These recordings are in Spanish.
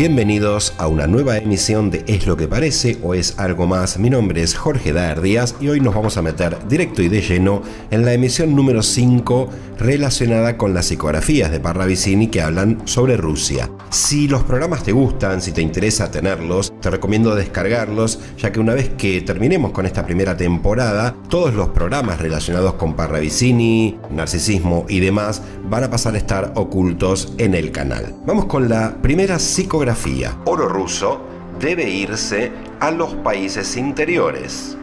Bienvenidos a una nueva emisión de Es lo que parece o es algo más. Mi nombre es Jorge Daer Díaz y hoy nos vamos a meter directo y de lleno en la emisión número 5 relacionada con las psicografías de Parravicini que hablan sobre Rusia. Si los programas te gustan, si te interesa tenerlos, te recomiendo descargarlos, ya que una vez que terminemos con esta primera temporada, todos los programas relacionados con Parravicini, narcisismo y demás van a pasar a estar ocultos en el canal. Vamos con la primera psicografía. Oro ruso debe irse a los países interiores.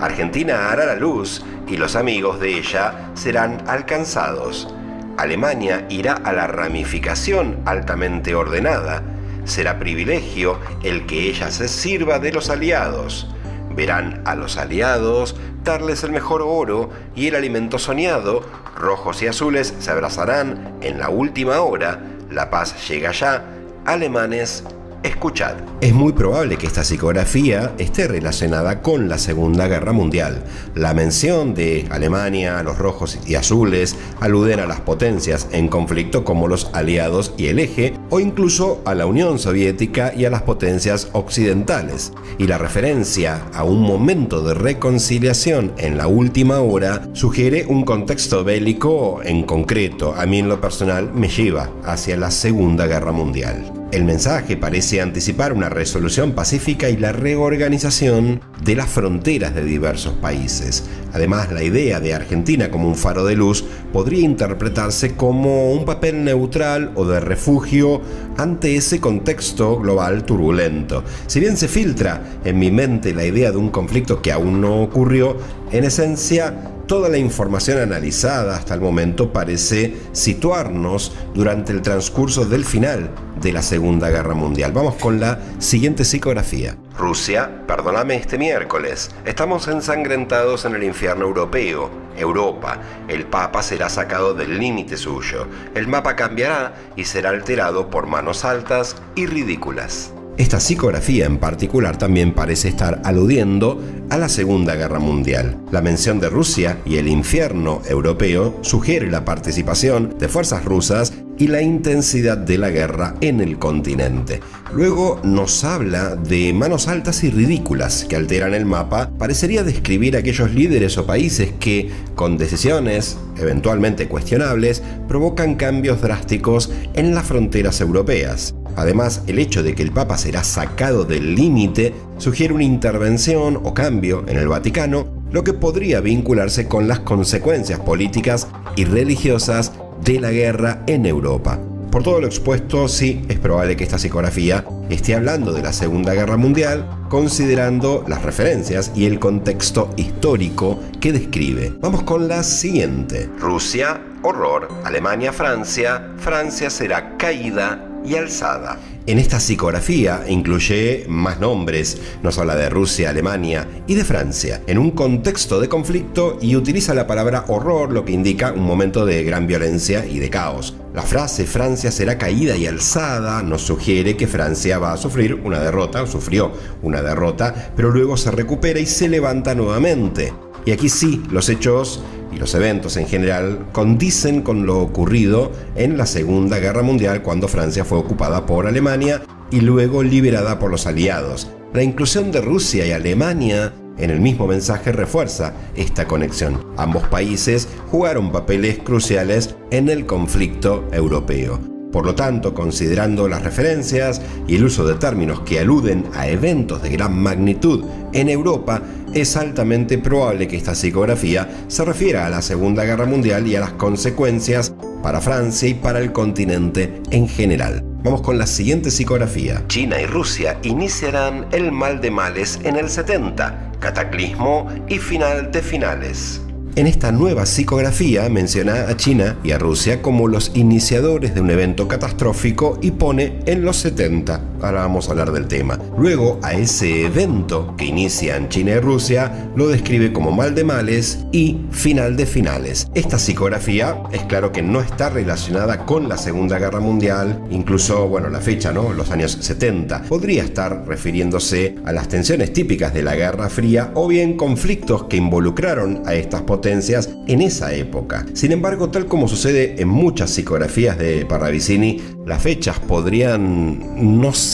Argentina hará la luz y los amigos de ella serán alcanzados. Alemania irá a la ramificación altamente ordenada. Será privilegio el que ella se sirva de los aliados. Verán a los aliados darles el mejor oro y el alimento soñado. Rojos y azules se abrazarán en la última hora. La paz llega ya. Alemanes, escuchad. Es muy probable que esta psicografía esté relacionada con la Segunda Guerra Mundial. La mención de Alemania, los rojos y azules, aluden a las potencias en conflicto como los aliados y el eje, o incluso a la Unión Soviética y a las potencias occidentales. Y la referencia a un momento de reconciliación en la última hora sugiere un contexto bélico en concreto. A mí en lo personal me lleva hacia la Segunda Guerra Mundial. El mensaje parece anticipar una resolución pacífica y la reorganización de las fronteras de diversos países. Además, la idea de Argentina como un faro de luz podría interpretarse como un papel neutral o de refugio ante ese contexto global turbulento. Si bien se filtra en mi mente la idea de un conflicto que aún no ocurrió, en esencia, toda la información analizada hasta el momento parece situarnos durante el transcurso del final de la Segunda Guerra Mundial. Vamos con la siguiente psicografía. Rusia, perdóname este miércoles. Estamos ensangrentados en el infierno europeo. Europa, el Papa será sacado del límite suyo. El mapa cambiará y será alterado por manos altas y ridículas. Esta psicografía en particular también parece estar aludiendo a la Segunda Guerra Mundial. La mención de Rusia y el infierno europeo sugiere la participación de fuerzas rusas y la intensidad de la guerra en el continente. Luego nos habla de manos altas y ridículas que alteran el mapa. Parecería describir a aquellos líderes o países que, con decisiones eventualmente cuestionables, provocan cambios drásticos en las fronteras europeas. Además, el hecho de que el Papa será sacado del límite sugiere una intervención o cambio en el Vaticano, lo que podría vincularse con las consecuencias políticas y religiosas de la guerra en Europa. Por todo lo expuesto, sí, es probable que esta psicografía esté hablando de la Segunda Guerra Mundial, considerando las referencias y el contexto histórico que describe. Vamos con la siguiente. Rusia, horror. Alemania, Francia. Francia será caída y alzada. En esta psicografía incluye más nombres, nos habla de Rusia, Alemania y de Francia, en un contexto de conflicto y utiliza la palabra horror, lo que indica un momento de gran violencia y de caos. La frase Francia será caída y alzada nos sugiere que Francia va a sufrir una derrota, o sufrió una derrota, pero luego se recupera y se levanta nuevamente. Y aquí sí, los hechos y los eventos en general condicen con lo ocurrido en la Segunda Guerra Mundial cuando Francia fue ocupada por Alemania y luego liberada por los aliados. La inclusión de Rusia y Alemania en el mismo mensaje refuerza esta conexión. Ambos países jugaron papeles cruciales en el conflicto europeo. Por lo tanto, considerando las referencias y el uso de términos que aluden a eventos de gran magnitud en Europa, es altamente probable que esta psicografía se refiera a la Segunda Guerra Mundial y a las consecuencias para Francia y para el continente en general. Vamos con la siguiente psicografía. China y Rusia iniciarán el mal de males en el 70, cataclismo y final de finales. En esta nueva psicografía menciona a China y a Rusia como los iniciadores de un evento catastrófico y pone en los 70. Ahora vamos a hablar del tema. Luego, a ese evento que inician China y Rusia lo describe como mal de males y final de finales. Esta psicografía es claro que no está relacionada con la Segunda Guerra Mundial, incluso, la fecha, los años 70. Podría estar refiriéndose a las tensiones típicas de la Guerra Fría o bien conflictos que involucraron a estas potencias en esa época. Sin embargo, tal como sucede en muchas psicografías de Parravicini, las fechas podrían no ser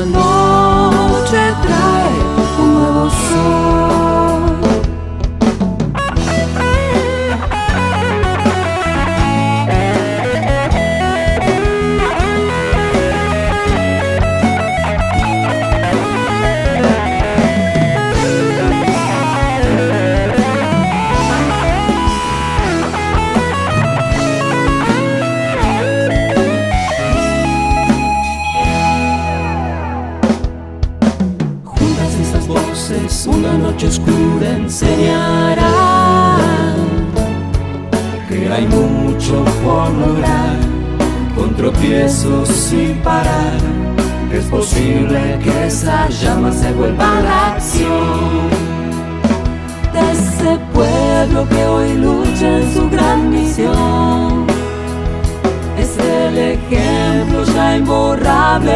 la noche trae un nuevo sol. Una noche oscura enseñará que hay mucho por lograr, con tropiezos sin parar, que es posible que esa llama se vuelva la acción de ese pueblo que hoy lucha en su gran misión. Es el ejemplo ya imborrable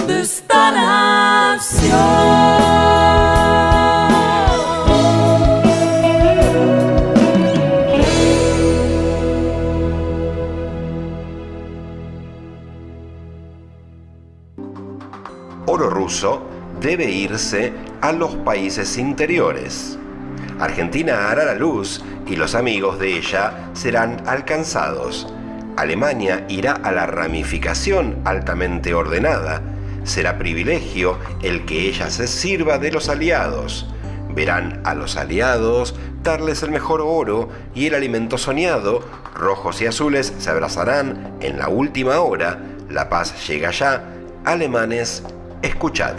de esta nación. Oro ruso debe irse a los países interiores. Argentina hará la luz y los amigos de ella serán alcanzados. Alemania irá a la ramificación altamente ordenada. Será privilegio el que ella se sirva de los aliados. Verán a los aliados darles el mejor oro y el alimento soñado. Rojos y azules se abrazarán en la última hora. La paz llega ya. Alemanes, escuchad.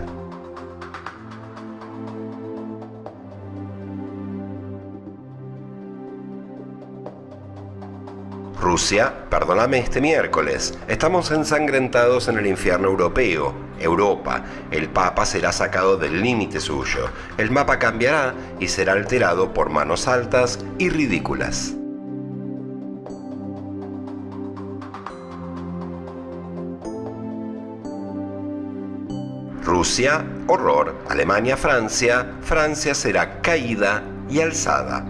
Rusia, perdóname este miércoles. Estamos ensangrentados en el infierno europeo. Europa, el Papa será sacado del límite suyo. El mapa cambiará y será alterado por manos altas y ridículas. Rusia, horror. Alemania, Francia. Francia será caída y alzada.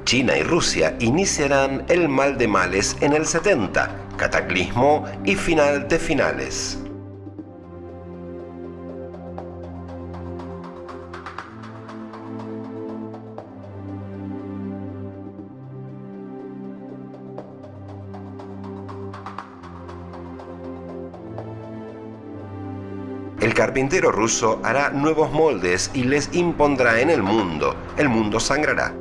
China y Rusia iniciarán el mal de males en el 70, cataclismo y final de finales. El carpintero ruso hará nuevos moldes y les impondrá en el mundo. El mundo sangrará.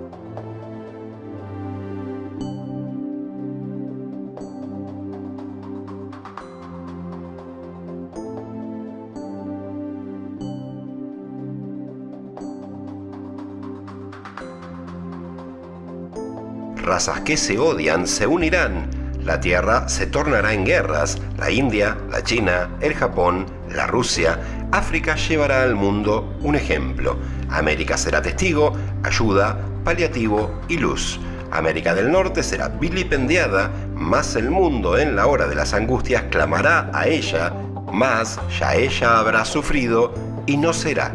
Razas que se odian se unirán. La Tierra se tornará en guerras. La India, la China, el Japón, la Rusia. África llevará al mundo un ejemplo. América será testigo, ayuda, paliativo y luz. América del Norte será vilipendiada, mas el mundo en la hora de las angustias clamará a ella, mas ya ella habrá sufrido y no será.